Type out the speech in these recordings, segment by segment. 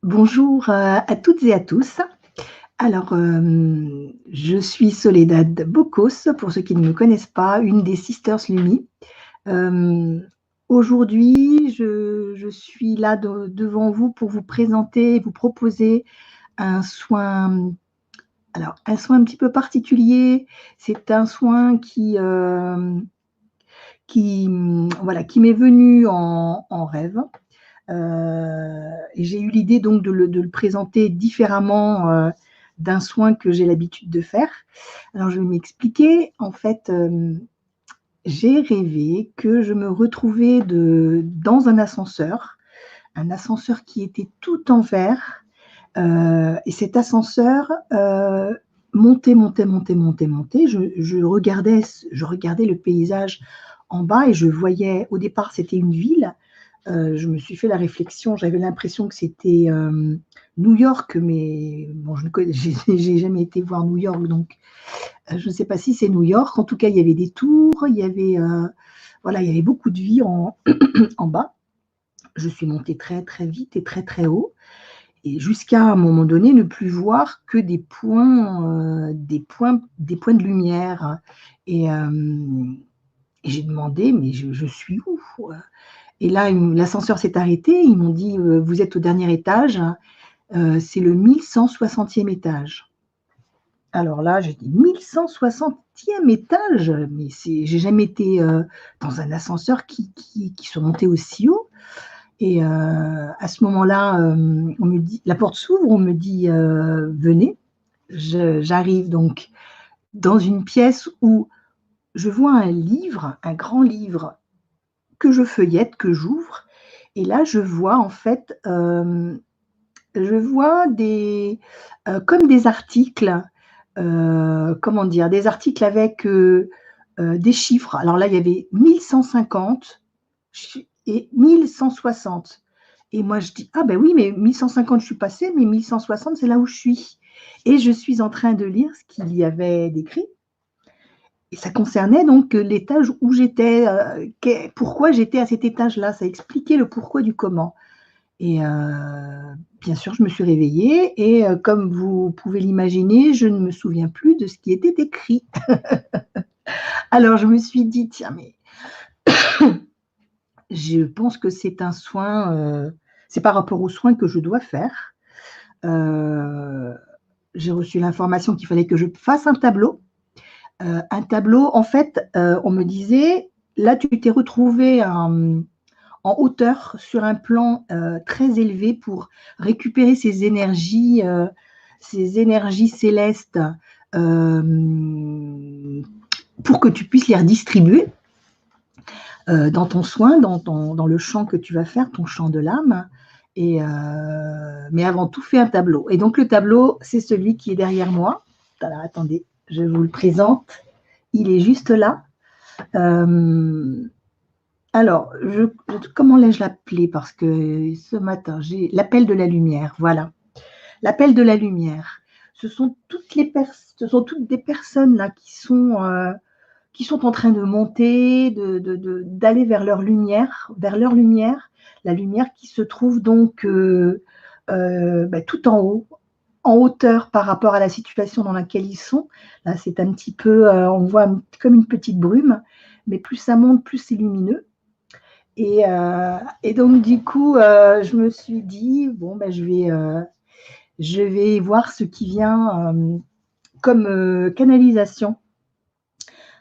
Bonjour, à toutes et à tous. Alors, je suis Soledad Bocos, pour ceux qui ne me connaissent pas, une des Sisters Lumi. Hem, Aujourd'hui, je suis là devant vous pour vous présenter et vous proposer un soin, alors un soin un petit peu particulier. C'est un soin voilà, qui m'est venu en rêve. Et j'ai eu l'idée donc de le présenter différemment d'un soin que j'ai l'habitude de faire. Alors je vais m'expliquer. En fait, j'ai rêvé que je me retrouvais dans un ascenseur qui était tout en verre. Et cet ascenseur montait, montait, montait, montait, montait. Je regardais le paysage en bas et je voyais, au départ, c'était une ville. Je me suis fait la réflexion, j'avais l'impression que c'était New York, mais bon, je ne connais j'ai jamais été voir New York, donc je ne sais pas si c'est New York. En tout cas, il y avait des tours, il y avait, voilà, il y avait beaucoup de vie en en bas. Je suis montée très, très vite et très, très haut et jusqu'à un moment donné, ne plus voir que des points de lumière et et j'ai demandé: «Mais je suis où?» Et là, l'ascenseur s'est arrêté. Ils m'ont dit: «Vous êtes au dernier étage, c'est le 1160e étage». Alors là, j'ai dit: «1160e étage? Mais j'ai jamais été, dans un ascenseur qui se montait aussi haut». Et à ce moment-là, on me dit la porte s'ouvre, on me dit: «Venez». J'arrive donc dans une pièce où je vois un livre, un grand livre que je feuillette, que j'ouvre. Et là, je vois en fait, je vois comme des articles, comment dire? Des articles avec, des chiffres. Alors là, il y avait 1150 et 1160. Et moi je dis: «Ah ben oui, mais 1150 je suis passée, mais 1160 c'est là où je suis». Et je suis en train de lire ce qu'il y avait d'écrit et ça concernait donc l'étage où j'étais, pourquoi j'étais à cet étage-là. Ça expliquait le pourquoi du comment. Et bien sûr, je me suis réveillée et comme vous pouvez l'imaginer, je ne me souviens plus de ce qui était écrit. Alors je me suis dit: «Tiens, mais je pense que c'est un soin, c'est par rapport aux soins que je dois faire». Heu, j'ai reçu l'information qu'il fallait que je fasse un tableau. Un tableau, en fait, on me disait: «Là, tu t'es retrouvée en hauteur sur un plan, très élevé pour récupérer ces énergies célestes, hem, pour que tu puisses les redistribuer, dans ton soin, dans le chant que tu vas faire, ton chant de l'âme. Et mais avant tout, fais un tableau». Et donc le tableau, c'est celui qui est derrière moi. Alors attendez, je vous le présente. Il est juste là. Hem Alors, comment l'ai-je appelé? Parce que ce matin, j'ai l'appel de la lumière, voilà. L'appel de la lumière. Ce sont toutes des personnes là qui sont en train de monter, d'aller vers leur lumière, la lumière qui se trouve donc tout en haut, en hauteur par rapport à la situation dans laquelle ils sont. Là, c'est un petit peu, on voit comme une petite brume, mais plus ça monte, plus c'est lumineux. Et donc du coup, je me suis dit: «Bon, ben, je vais voir ce qui vient, comme, canalisation».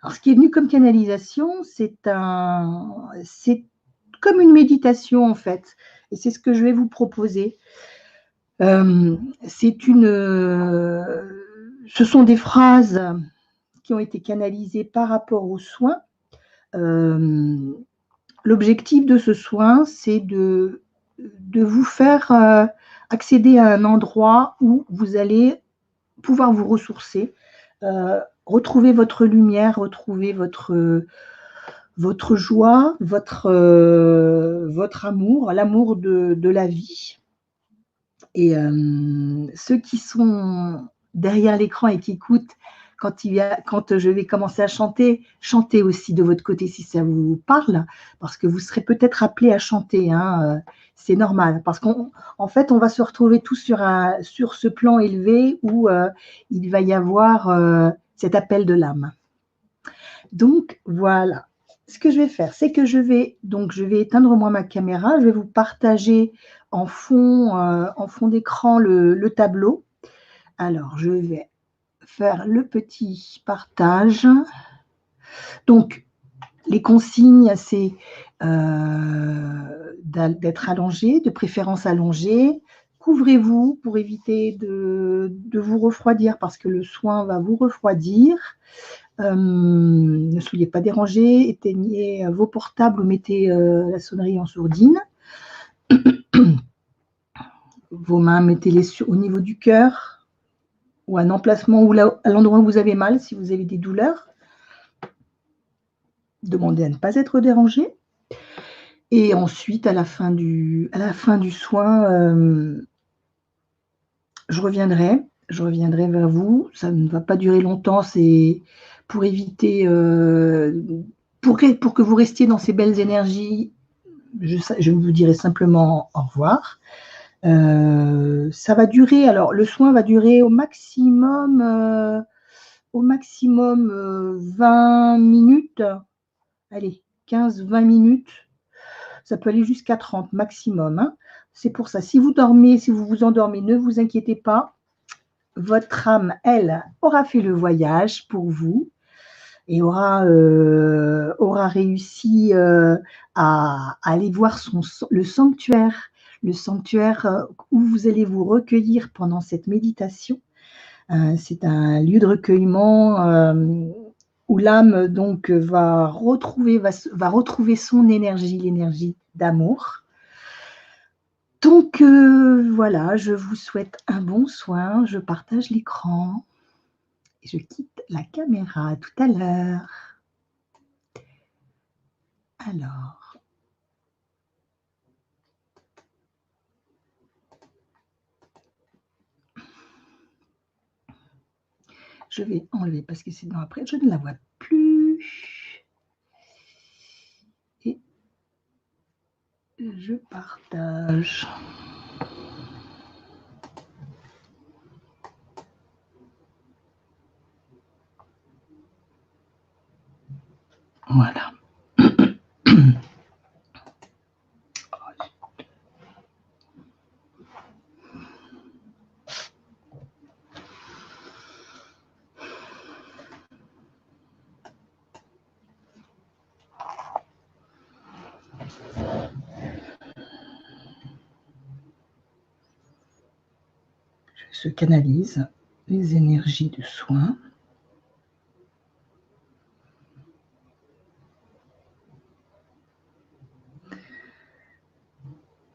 Alors ce qui est venu comme canalisation, c'est comme une méditation, en fait, et c'est ce que je vais vous proposer. C'est ce sont des phrases qui ont été canalisées par rapport aux soins. Hem L'objectif de ce soin, c'est de vous faire, accéder à un endroit où vous allez pouvoir vous ressourcer, retrouver votre lumière, retrouver votre joie, votre amour, l'amour de la vie. Et ceux qui sont derrière l'écran et qui écoutent, quand je vais commencer à chanter, chantez aussi de votre côté si ça vous parle, parce que vous serez peut-être appelés à chanter, hein, c'est normal, parce qu'en fait, on va se retrouver tous sur ce plan élevé où il va y avoir cet appel de l'âme. Donc, voilà. Ce que je vais faire, c'est que je vais éteindre moi ma caméra, je vais vous partager en fond d'écran le tableau. Alors, je vais faire le petit partage. Donc, les consignes, c'est d'être allongé, de préférence allongé. Couvrez-vous pour éviter de vous refroidir parce que le soin va vous refroidir. Ne soyez pas dérangés, éteignez vos portables ou mettez la sonnerie en sourdine. Vos mains, mettez-les au niveau du cœur ou à un emplacement ou là, à l'endroit où vous avez mal si vous avez des douleurs. Demandez à ne pas être dérangé. Et ensuite, à la fin du soin, je reviendrai vers vous. Ça ne va pas durer longtemps, c'est pour éviter, pour que vous restiez dans ces belles énergies. Je vous dirai simplement au revoir. Ça va durer, alors le soin va durer au maximum 20 minutes. Allez, 15-20 minutes. Ça peut aller jusqu'à 30 maximum, hein. C'est pour ça, si vous vous endormez, ne vous inquiétez pas. Votre âme, elle, aura fait le voyage pour vous et aura réussi à aller voir le sanctuaire où vous allez vous recueillir pendant cette méditation. C'est un lieu de recueillement où l'âme donc va retrouver son énergie, l'énergie d'amour. Donc voilà, je vous souhaite un bon soin, je partage l'écran et je quitte la caméra. À tout à l'heure. Alors, je vais enlever parce que sinon après je ne la vois plus. Et je partage. Voilà. Je canalise les énergies de soin.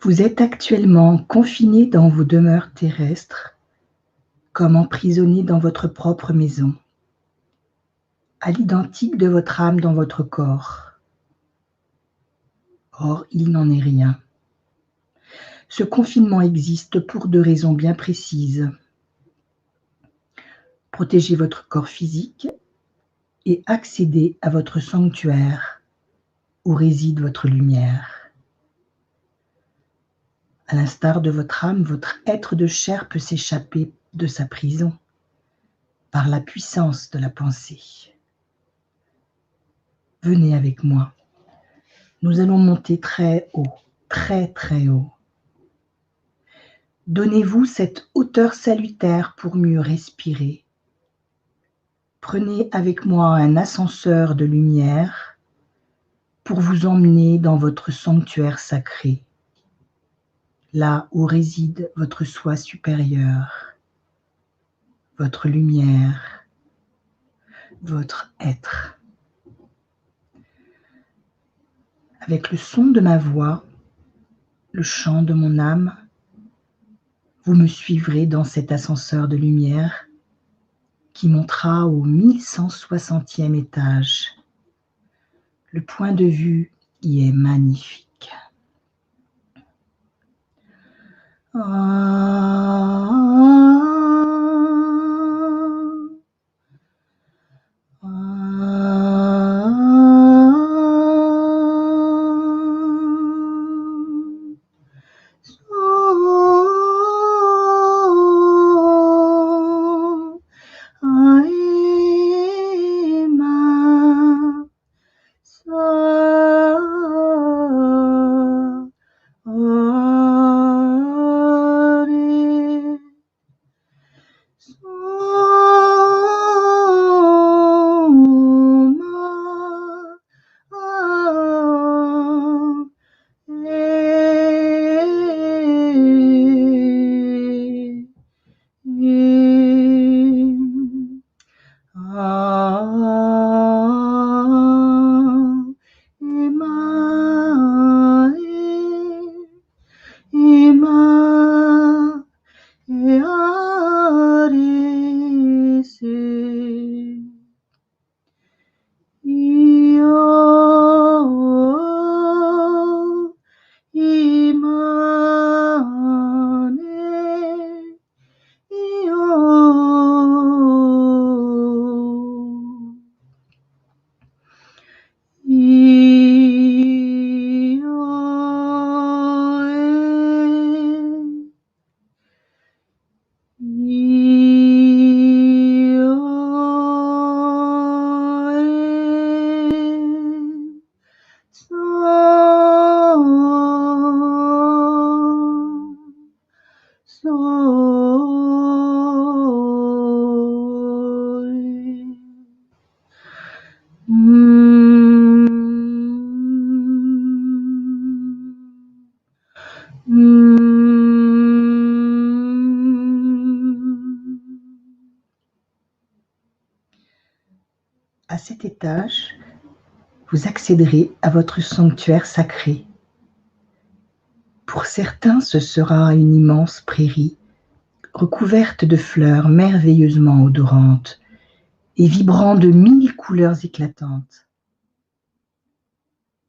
Vous êtes actuellement confiné dans vos demeures terrestres, comme emprisonné dans votre propre maison, à l'identique de votre âme dans votre corps. Or, il n'en est rien. Ce confinement existe pour 2 raisons bien précises. Protéger votre corps physique et accéder à votre sanctuaire où réside votre lumière. À l'instar de votre âme, votre être de chair peut s'échapper de sa prison par la puissance de la pensée. Venez avec moi. Nous allons monter très haut, très très haut. Donnez-vous cette hauteur salutaire pour mieux respirer. Prenez avec moi un ascenseur de lumière pour vous emmener dans votre sanctuaire sacré, là où réside votre soi supérieur, votre lumière, votre être. Avec le son de ma voix, le chant de mon âme, vous me suivrez dans cet ascenseur de lumière qui montera au 1160e étage. Le point de vue y est magnifique. À cet étage, vous accéderez à votre sanctuaire sacré. Pour certains, ce sera une immense prairie recouverte de fleurs merveilleusement odorantes et vibrant de 1000 couleurs éclatantes.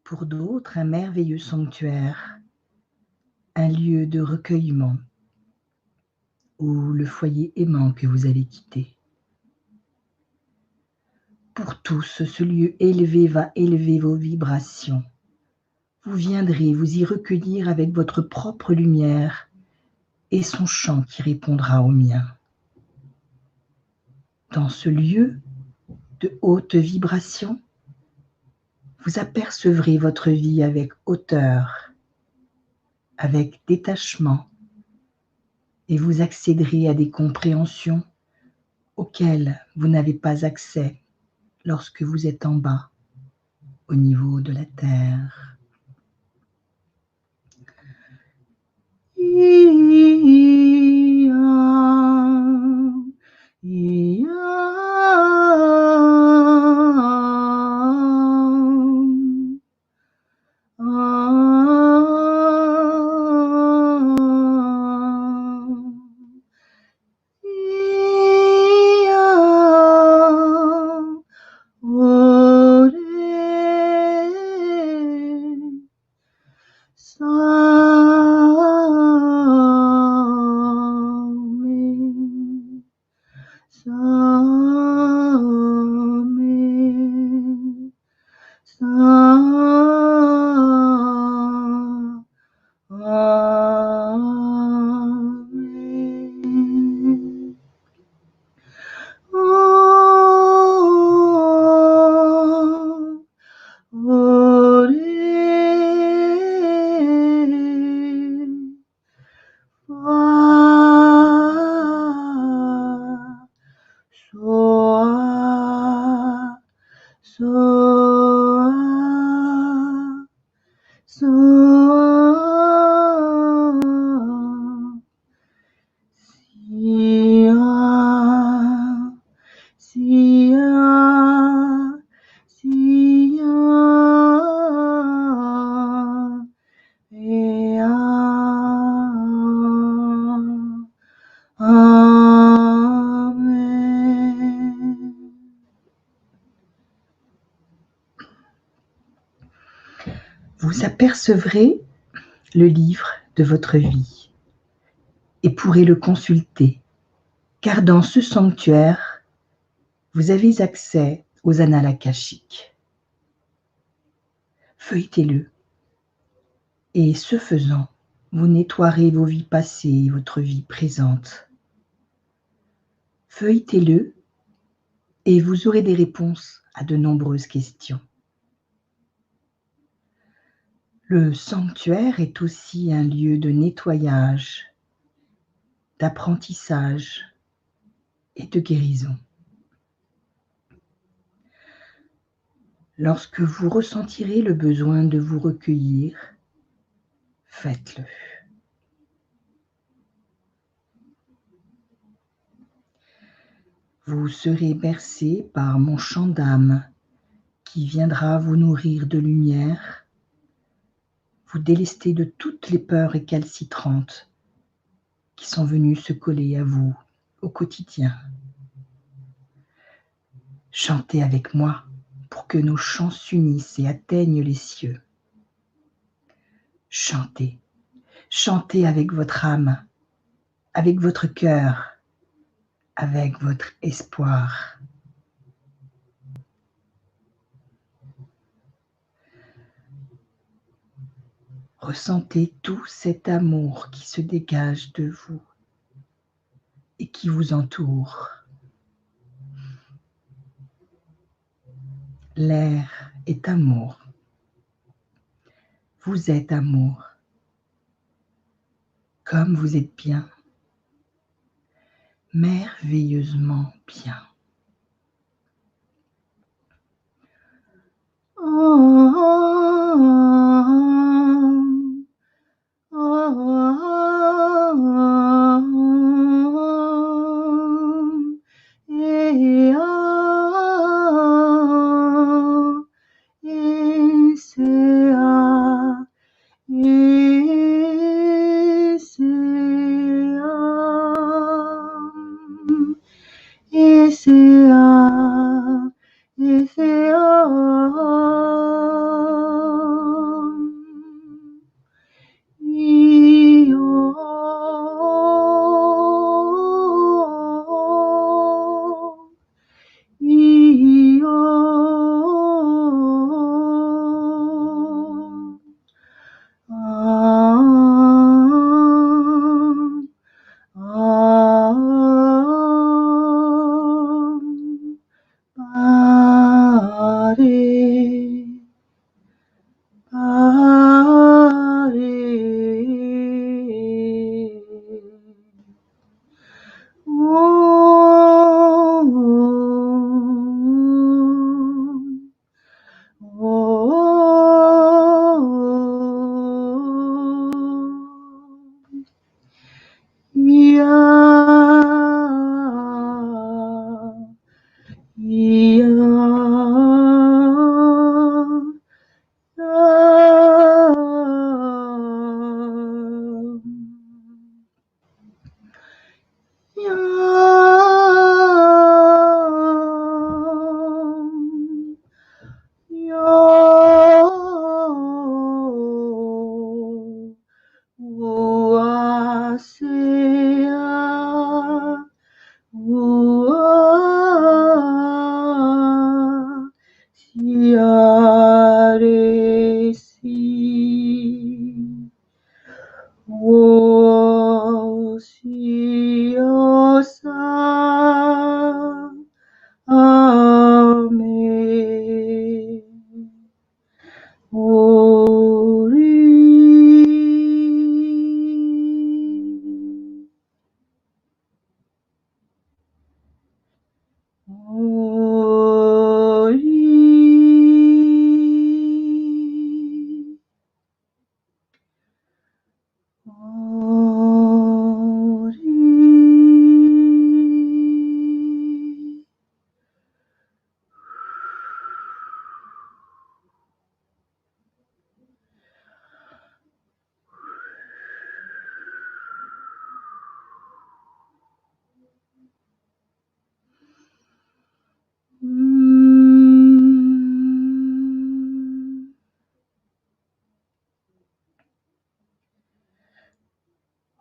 Pour d'autres, un merveilleux sanctuaire, un lieu de recueillement ou le foyer aimant que vous allez quitter. Pour tous, ce lieu élevé va élever vos vibrations. Vous viendrez vous y recueillir avec votre propre lumière et son chant qui répondra au mien. Dans ce lieu de haute vibration, vous apercevrez votre vie avec hauteur, avec détachement, et vous accéderez à des compréhensions auxquelles vous n'avez pas accès lorsque vous êtes en bas, au niveau de la terre. Vous apercevrez le livre de votre vie et pourrez le consulter, car dans ce sanctuaire, vous avez accès aux annales akashiques. Feuilletez-le et ce faisant, vous nettoierez vos vies passées et votre vie présente. Feuilletez-le et vous aurez des réponses à de nombreuses questions. Le sanctuaire est aussi un lieu de nettoyage, d'apprentissage et de guérison. Lorsque vous ressentirez le besoin de vous recueillir, faites-le. Vous serez bercé par mon chant d'âme qui viendra vous nourrir de lumière, vous délester de toutes les peurs récalcitrantes qui sont venues se coller à vous au quotidien. Chantez avec moi pour que nos chants s'unissent et atteignent les cieux. Chantez, chantez avec votre âme, avec votre cœur, avec votre espoir. Ressentez tout cet amour qui se dégage de vous et qui vous entoure. L'air est amour. Vous êtes amour. Comme vous êtes bien merveilleusement bien.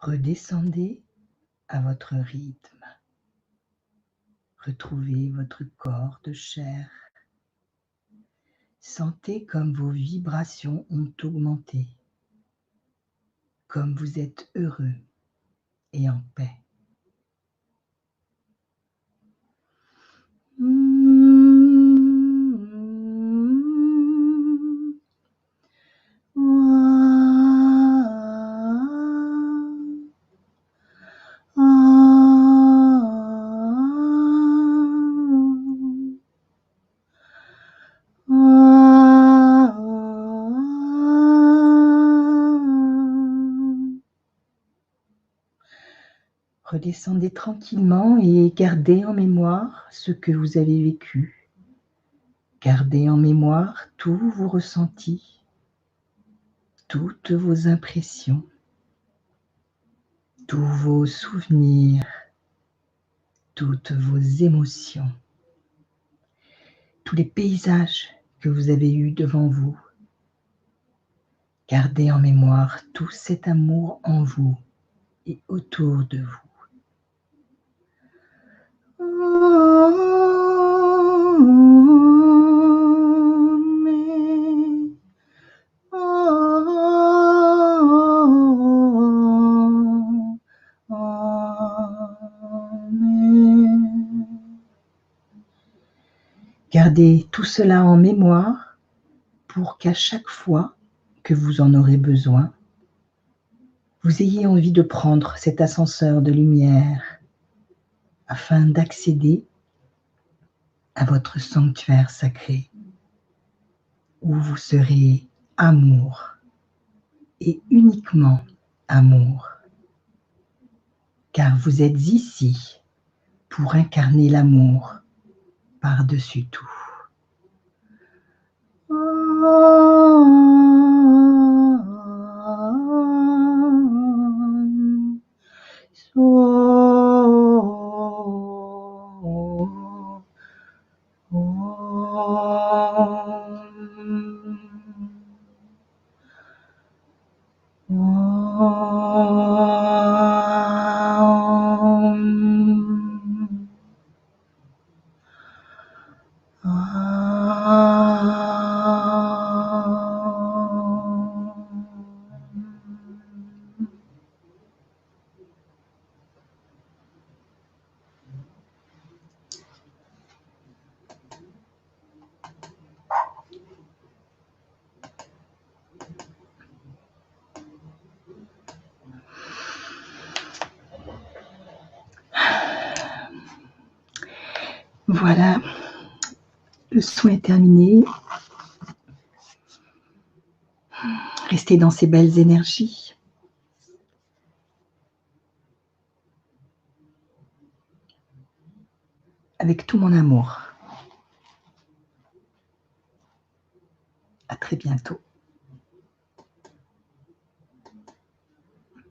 Redescendez à votre rythme. Retrouvez votre corps de chair. Sentez comme vos vibrations ont augmenté, comme vous êtes heureux et en paix. Redescendez tranquillement et gardez en mémoire ce que vous avez vécu. Gardez en mémoire tous vos ressentis, toutes vos impressions, tous vos souvenirs, toutes vos émotions, tous les paysages que vous avez eus devant vous. Gardez en mémoire tout cet amour en vous et autour de vous. Gardez tout cela en mémoire pour qu'à chaque fois que vous en aurez besoin, vous ayez envie de prendre cet ascenseur de lumière afin d'accéder à votre sanctuaire sacré où vous serez amour et uniquement amour, car vous êtes ici pour incarner l'amour par-dessus tout. Voilà, le soin est terminé. Restez dans ces belles énergies. Avec tout mon amour. À très bientôt.